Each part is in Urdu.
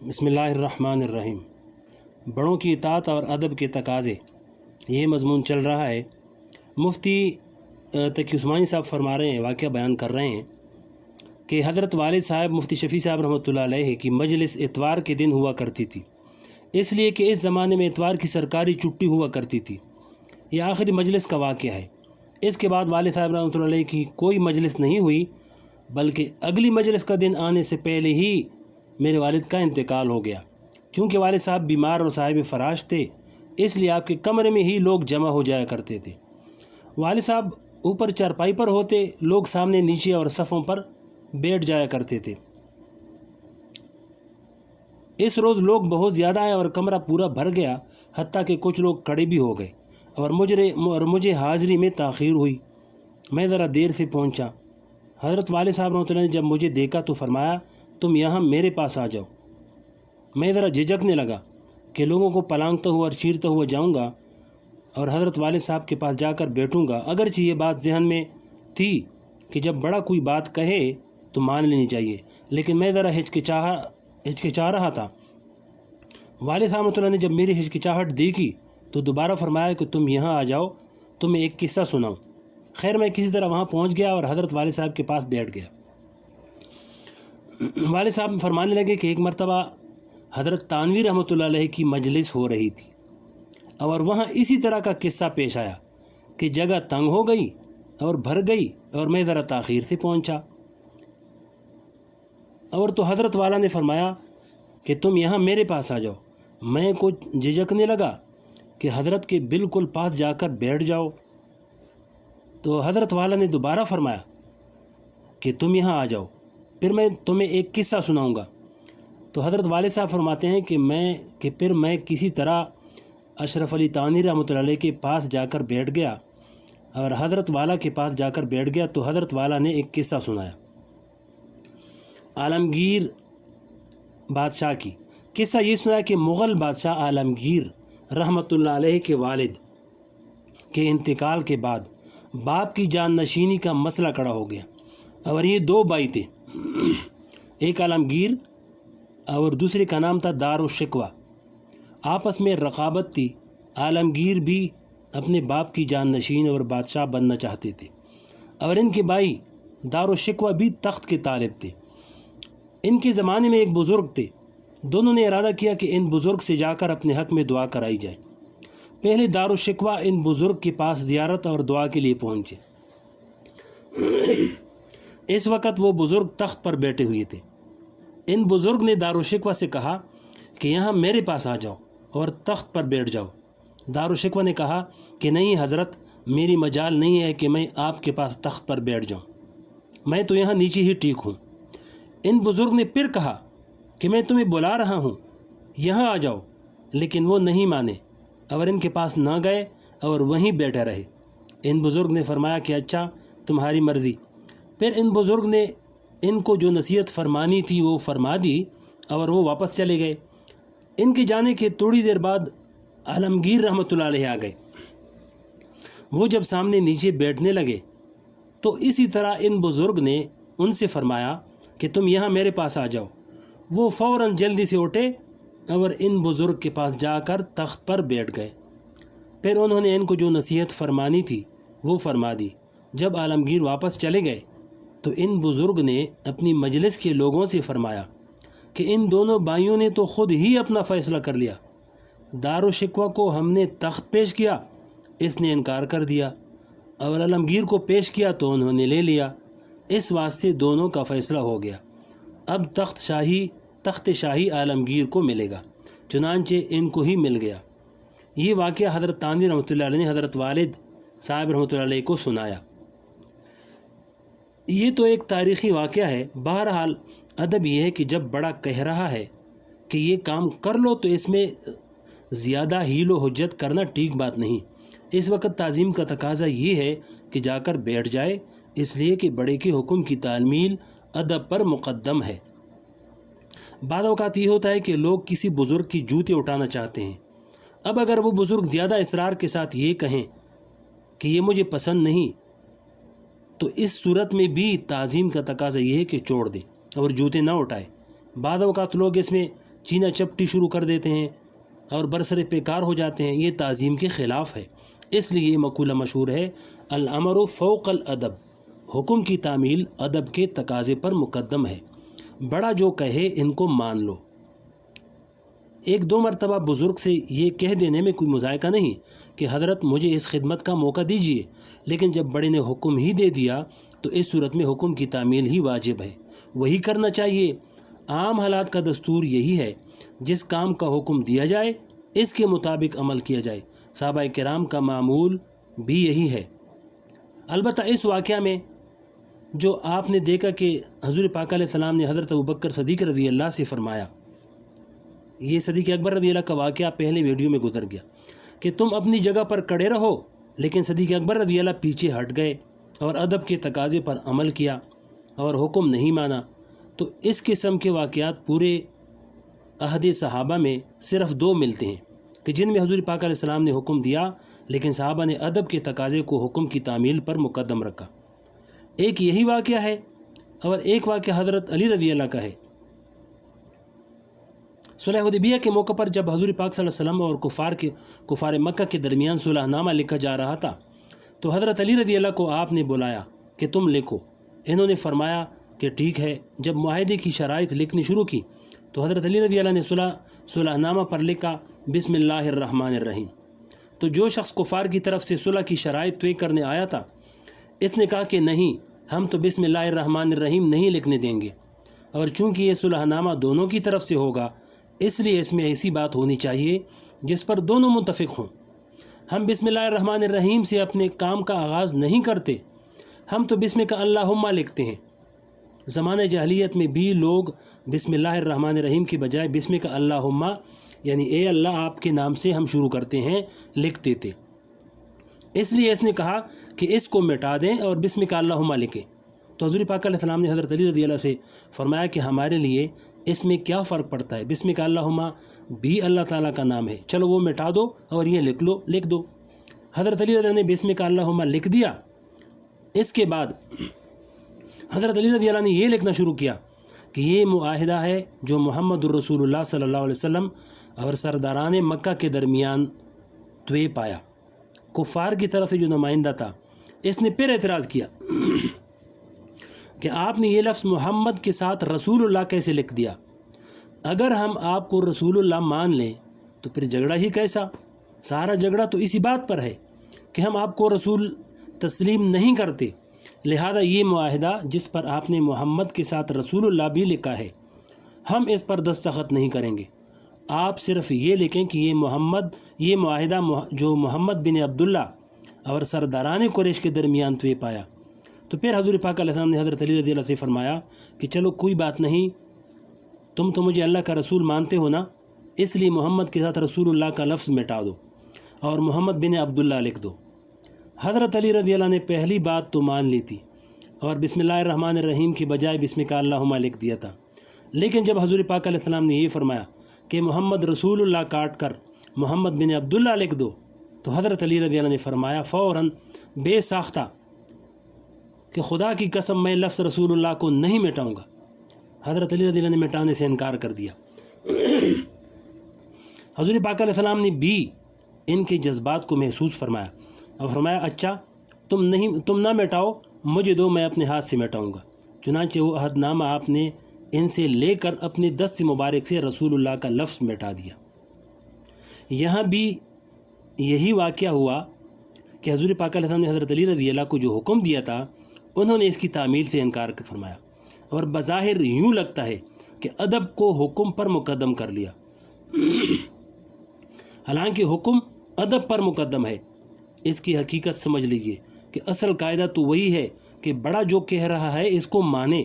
بسم اللہ الرحمن الرحیم۔ بڑوں کی اطاعت اور ادب کے تقاضے، یہ مضمون چل رہا ہے۔ مفتی تقی عثمانی صاحب فرما رہے ہیں، واقعہ بیان کر رہے ہیں کہ حضرت والد صاحب مفتی شفیع صاحب رحمۃ اللہ علیہ کی مجلس اتوار کے دن ہوا کرتی تھی، اس لیے کہ اس زمانے میں اتوار کی سرکاری چھٹی ہوا کرتی تھی۔ یہ آخری مجلس کا واقعہ ہے۔ اس کے بعد والد صاحب رحمۃ اللہ علیہ کی کوئی مجلس نہیں ہوئی، بلکہ اگلی مجلس کا دن آنے سے پہلے ہی میرے والد کا انتقال ہو گیا۔ چونکہ والد صاحب بیمار اور صاحب فراش تھے، اس لیے آپ کے کمرے میں ہی لوگ جمع ہو جایا کرتے تھے۔ والد صاحب اوپر چارپائی پر ہوتے، لوگ سامنے نیچے اور صفوں پر بیٹھ جایا کرتے تھے۔ اس روز لوگ بہت زیادہ آئے اور کمرہ پورا بھر گیا، حتیٰ کہ کچھ لوگ کھڑے بھی ہو گئے اور مجھے حاضری میں تاخیر ہوئی۔ میں ذرا دیر سے پہنچا۔ حضرت والد صاحب رحمۃ اللہ نے جب مجھے دیکھا تو فرمایا، تم یہاں میرے پاس آ جاؤ۔ میں ذرا جھجکنے لگا کہ لوگوں کو پلانگتا ہوا اور چیرتا ہوا جاؤں گا اور حضرت والد صاحب کے پاس جا کر بیٹھوں گا، اگرچہ یہ بات ذہن میں تھی کہ جب بڑا کوئی بات کہے تو مان لینی چاہیے، لیکن میں ذرا ہچکچا رہا تھا۔ والد صاحب رحمۃ اللہ نے جب میری ہچکچاہٹ دیکھی تو دوبارہ فرمایا کہ تم یہاں آ جاؤ، تمہیں ایک قصہ سناؤں۔ خیر میں کسی طرح وہاں پہنچ گیا اور حضرت والد صاحب کے پاس بیٹھ گیا۔ والد صاحب فرمانے لگے کہ ایک مرتبہ حضرت تانوی رحمۃ اللہ علیہ کی مجلس ہو رہی تھی اور وہاں اسی طرح کا قصہ پیش آیا کہ جگہ تنگ ہو گئی اور بھر گئی اور میں ذرا تاخیر سے پہنچا، اور تو حضرت والا نے فرمایا کہ تم یہاں میرے پاس آ جاؤ۔ میں کچھ جھجکنے لگا کہ حضرت کے بالکل پاس جا کر بیٹھ جاؤ، تو حضرت والا نے دوبارہ فرمایا کہ تم یہاں آ جاؤ، پھر میں تمہیں ایک قصہ سناؤں گا۔ تو حضرت والد صاحب فرماتے ہیں کہ پھر میں کسی طرح اشرف علی تانوی رحمۃ اللہ علیہ کے پاس جا کر بیٹھ گیا اور حضرت والا کے پاس جا کر بیٹھ گیا تو حضرت والا نے ایک قصہ سنایا عالمگیر بادشاہ کی۔ قصہ یہ سنایا کہ مغل بادشاہ عالمگیر رحمۃ اللہ علیہ کے والد کے انتقال کے بعد باپ کی جان نشینی کا مسئلہ کھڑا ہو گیا، اور یہ دو بھائی تھے، ایک عالمگیر اور دوسرے کا نام تھا دارالشکوہ۔ آپس میں رقابت تھی۔ عالمگیر بھی اپنے باپ کی جان نشین اور بادشاہ بننا چاہتے تھے، اور ان کے بھائی دارالشکوہ بھی تخت کے طالب تھے۔ ان کے زمانے میں ایک بزرگ تھے، دونوں نے ارادہ کیا کہ ان بزرگ سے جا کر اپنے حق میں دعا کرائی جائے۔ پہلے دارالشکوہ ان بزرگ کے پاس زیارت اور دعا کے لیے پہنچے۔ اس وقت وہ بزرگ تخت پر بیٹھے ہوئے تھے۔ ان بزرگ نے دارالشکوہ سے کہا کہ یہاں میرے پاس آ جاؤ اور تخت پر بیٹھ جاؤ۔ دارالشکوہ نے کہا کہ نہیں حضرت، میری مجال نہیں ہے کہ میں آپ کے پاس تخت پر بیٹھ جاؤں، میں تو یہاں نیچے ہی ٹھیک ہوں۔ ان بزرگ نے پھر کہا کہ میں تمہیں بلا رہا ہوں، یہاں آ جاؤ، لیکن وہ نہیں مانے اور ان کے پاس نہ گئے اور وہیں بیٹھے رہے۔ ان بزرگ نے فرمایا کہ اچھا، تمہاری مرضی۔ پھر ان بزرگ نے ان کو جو نصیحت فرمانی تھی وہ فرما دی اور وہ واپس چلے گئے۔ ان کے جانے کے تھوڑی دیر بعد عالمگیر رحمۃ اللہ علیہ آ گئے۔ وہ جب سامنے نیچے بیٹھنے لگے تو اسی طرح ان بزرگ نے ان سے فرمایا کہ تم یہاں میرے پاس آ جاؤ۔ وہ فوراً جلدی سے اٹھے اور ان بزرگ کے پاس جا کر تخت پر بیٹھ گئے۔ پھر انہوں نے ان کو جو نصیحت فرمانی تھی وہ فرما دی۔ جب عالمگیر واپس چلے گئے تو ان بزرگ نے اپنی مجلس کے لوگوں سے فرمایا کہ ان دونوں بھائیوں نے تو خود ہی اپنا فیصلہ کر لیا۔ دارالشکوہ کو ہم نے تخت پیش کیا، اس نے انکار کر دیا، اور عالمگیر کو پیش کیا تو انہوں نے لے لیا۔ اس واسطے دونوں کا فیصلہ ہو گیا۔ اب تخت شاہی عالمگیر کو ملے گا، چنانچہ ان کو ہی مل گیا۔ یہ واقعہ حضرت تانوی رحمۃ اللہ علیہ نے حضرت والد صاحب رحمۃ اللہ علیہ کو سنایا۔ یہ تو ایک تاریخی واقعہ ہے۔ بہرحال ادب یہ ہے کہ جب بڑا کہہ رہا ہے کہ یہ کام کر لو تو اس میں زیادہ حیل و حجت کرنا ٹھیک بات نہیں۔ اس وقت تعظیم کا تقاضا یہ ہے کہ جا کر بیٹھ جائے، اس لیے کہ بڑے کے حکم کی تعمیل ادب پر مقدم ہے۔ بعض اوقات یہ ہوتا ہے کہ لوگ کسی بزرگ کی جوتے اٹھانا چاہتے ہیں۔ اب اگر وہ بزرگ زیادہ اصرار کے ساتھ یہ کہیں کہ یہ مجھے پسند نہیں، تو اس صورت میں بھی تعظیم کا تقاضا یہ ہے کہ چھوڑ دے اور جوتے نہ اٹھائے۔ بعض اوقات لوگ اس میں چینا چپٹی شروع کر دیتے ہیں اور برسر پیکار ہو جاتے ہیں، یہ تعظیم کے خلاف ہے۔ اس لیے یہ مقولہ مشہور ہے، الامر فوق الادب، حکم کی تعمیل ادب کے تقاضے پر مقدم ہے، بڑا جو کہے ان کو مان لو۔ ایک دو مرتبہ بزرگ سے یہ کہہ دینے میں کوئی مذائقہ نہیں کہ حضرت مجھے اس خدمت کا موقع دیجیے، لیکن جب بڑے نے حکم ہی دے دیا تو اس صورت میں حکم کی تعمیل ہی واجب ہے، وہی کرنا چاہیے۔ عام حالات کا دستور یہی ہے، جس کام کا حکم دیا جائے اس کے مطابق عمل کیا جائے۔ صحابہ کرام کا معمول بھی یہی ہے۔ البتہ اس واقعہ میں جو آپ نے دیکھا کہ حضور پاک علیہ السلام نے حضرت ابوبکر صدیق رضی اللہ سے فرمایا، یہ صدیق اکبر رضی اللہ کا واقعہ پہلے ویڈیو میں گزر گیا کہ تم اپنی جگہ پر کڑے رہو، لیکن صدیق اکبر رضی اللہ پیچھے ہٹ گئے اور ادب کے تقاضے پر عمل کیا اور حکم نہیں مانا۔ تو اس قسم کے واقعات پورے عہد صحابہ میں صرف دو ملتے ہیں کہ جن میں حضور پاک علیہ السلام نے حکم دیا لیکن صحابہ نے ادب کے تقاضے کو حکم کی تعمیل پر مقدم رکھا۔ ایک یہی واقعہ ہے اور ایک واقعہ حضرت علی رضی اللہ کا ہے۔ صلح حدیبیہ کے موقع پر جب حضور پاک صلی اللہ علیہ وسلم اور کفار مکہ کے درمیان صلح نامہ لکھا جا رہا تھا تو حضرت علی رضی اللہ کو آپ نے بلایا کہ تم لکھو۔ انہوں نے فرمایا کہ ٹھیک ہے۔ جب معاہدے کی شرائط لکھنی شروع کی تو حضرت علی رضی اللہ نے صلح نامہ پر لکھا بسم اللہ الرحمن الرحیم۔ تو جو شخص کفار کی طرف سے صلح کی شرائط طے کرنے آیا تھا اس نے کہا کہ نہیں، ہم تو بسم اللہ الرحمن الرحیم نہیں لکھنے دیں گے، اور چونکہ یہ صلح نامہ دونوں کی طرف سے ہوگا اس لیے اس میں ایسی بات ہونی چاہیے جس پر دونوں متفق ہوں۔ ہم بسم اللہ الرحمن الرحیم سے اپنے کام کا آغاز نہیں کرتے، ہم تو بسم کا اللہم لکھتے ہیں۔ زمانہ جاہلیت میں بھی لوگ بسم اللہ الرحمن الرحیم کی بجائے بسم کا اللہم یعنی اے اللہ آپ کے نام سے ہم شروع کرتے ہیں لکھتے تھے۔ اس لیے اس نے کہا کہ اس کو مٹا دیں اور بسم کا اللہم لکھیں۔ تو حضور پاک علیہ السلام نے حضرت علی رضی اللہ سے فرمایا کہ ہمارے لیے اس میں کیا فرق پڑتا ہے، بسم کا اللہم بھی اللہ تعالیٰ کا نام ہے، چلو وہ مٹا دو اور یہ لکھ دو۔ حضرت علی رضی اللہ نے بسم کا اللہم لکھ دیا۔ اس کے بعد حضرت علی رضی اللہ نے یہ لکھنا شروع کیا کہ یہ معاہدہ ہے جو محمد الرسول اللہ صلی اللہ علیہ وسلم اور سرداران مکہ کے درمیان طے پایا۔ کفار کی طرف سے جو نمائندہ تھا اس نے پھر اعتراض کیا کہ آپ نے یہ لفظ محمد کے ساتھ رسول اللہ کیسے لکھ دیا؟ اگر ہم آپ کو رسول اللہ مان لیں تو پھر جھگڑا ہی کیسا؟ سارا جھگڑا تو اسی بات پر ہے کہ ہم آپ کو رسول تسلیم نہیں کرتے، لہذا یہ معاہدہ جس پر آپ نے محمد کے ساتھ رسول اللہ بھی لکھا ہے ہم اس پر دستخط نہیں کریں گے۔ آپ صرف یہ لکھیں کہ یہ معاہدہ جو محمد بن عبداللہ اور سرداران قریش کے درمیان طے پایا۔ تو پھر حضور پاک علیہ السلام نے حضرت علی رضی اللہ سے فرمایا کہ چلو کوئی بات نہیں، تم تو مجھے اللہ کا رسول مانتے ہو نا، اس لیے محمد کے ساتھ رسول اللہ کا لفظ مٹا دو اور محمد بن عبداللہ لکھ دو۔ حضرت علی رضی اللہ نے پہلی بات تو مان لی تھی اور بسم اللہ الرحمن الرحیم کی بجائے بسم کا اللہم لکھ دیا تھا، لیکن جب حضور پاک علیہ السلام نے یہ فرمایا کہ محمد رسول اللہ کاٹ کر محمد بن عبداللہ لکھ دو تو حضرت علی رضی اللہ نے فرمایا فوراً بے ساختہ کہ خدا کی قسم میں لفظ رسول اللہ کو نہیں مٹاؤں گا۔ حضرت علی رضی اللہ نے مٹانے سے انکار کر دیا۔ حضور پاک علیہ السلام نے بھی ان کے جذبات کو محسوس فرمایا اور فرمایا اچھا تم نہ مٹاؤ، مجھے دو، میں اپنے ہاتھ سے مٹاؤں گا۔ چنانچہ وہ عہد نامہ آپ نے ان سے لے کر اپنے دست مبارک سے رسول اللہ کا لفظ مٹا دیا۔ یہاں بھی یہی واقعہ ہوا کہ حضور پاک علیہ السلام نے حضرت علی رضی اللہ کو جو حکم دیا تھا انہوں نے اس کی تعمیل سے انکار فرمایا، اور بظاہر یوں لگتا ہے کہ ادب کو حکم پر مقدم کر لیا، حالانکہ حکم ادب پر مقدم ہے۔ اس کی حقیقت سمجھ لیجئے کہ اصل قاعدہ تو وہی ہے کہ بڑا جو کہہ رہا ہے اس کو مانے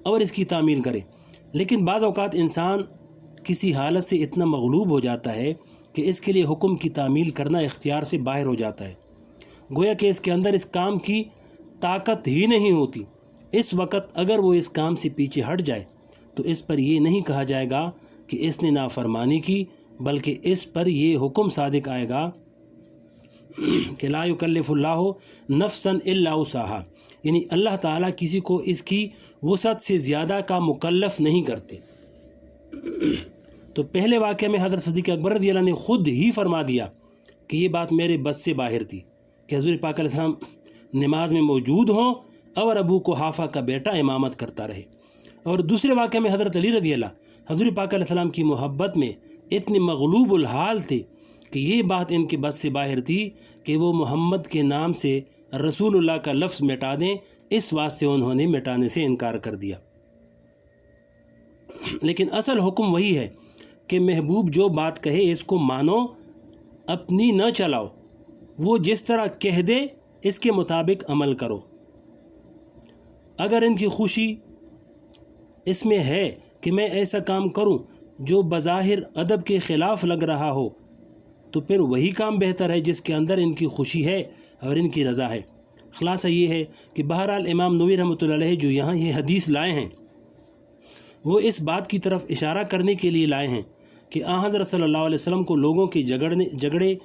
اور اس کی تعمیل کرے، لیکن بعض اوقات انسان کسی حالت سے اتنا مغلوب ہو جاتا ہے کہ اس کے لیے حکم کی تعمیل کرنا اختیار سے باہر ہو جاتا ہے، گویا کہ اس کے اندر اس کام کی طاقت ہی نہیں ہوتی۔ اس وقت اگر وہ اس کام سے پیچھے ہٹ جائے تو اس پر یہ نہیں کہا جائے گا کہ اس نے نافرمانی کی، بلکہ اس پر یہ حکم صادق آئے گا کہ لا یکلف اللہ نفسا الا وسعہا، یعنی اللہ تعالیٰ کسی کو اس کی وسعت سے زیادہ کا مکلف نہیں کرتے۔ تو پہلے واقعہ میں حضرت صدیق اکبر رضی اللہ نے خود ہی فرما دیا کہ یہ بات میرے بس سے باہر تھی کہ حضور پاک علیہ السلام نماز میں موجود ہوں اور ابو قحافہ کا بیٹا امامت کرتا رہے۔ اور دوسرے واقعہ میں حضرت علی رضی اللہ حضور پاک علیہ السلام کی محبت میں اتنے مغلوب الحال تھے کہ یہ بات ان کے بس سے باہر تھی کہ وہ محمد کے نام سے رسول اللہ کا لفظ مٹا دیں، اس واسطے انہوں نے مٹانے سے انکار کر دیا۔ لیکن اصل حکم وہی ہے کہ محبوب جو بات کہے اس کو مانو، اپنی نہ چلاؤ، وہ جس طرح کہہ دے اس کے مطابق عمل کرو۔ اگر ان کی خوشی اس میں ہے کہ میں ایسا کام کروں جو بظاہر ادب کے خلاف لگ رہا ہو تو پھر وہی کام بہتر ہے جس کے اندر ان کی خوشی ہے اور ان کی رضا ہے۔ خلاصہ یہ ہے کہ بہرحال امام نووی رحمۃ اللہ علیہ جو یہاں یہ حدیث لائے ہیں وہ اس بات کی طرف اشارہ کرنے کے لیے لائے ہیں کہ آن حضرت صلی اللہ علیہ وسلم کو لوگوں کے جھگڑے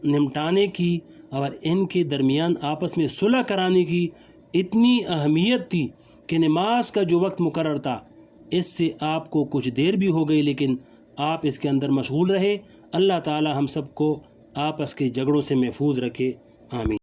نمٹانے کی اور ان کے درمیان آپس میں صلح کرانے کی اتنی اہمیت تھی کہ نماز کا جو وقت مقرر تھا اس سے آپ کو کچھ دیر بھی ہو گئی لیکن آپ اس کے اندر مشغول رہے۔ اللہ تعالی ہم سب کو آپس کے جھگڑوں سے محفوظ رکھے، آمین۔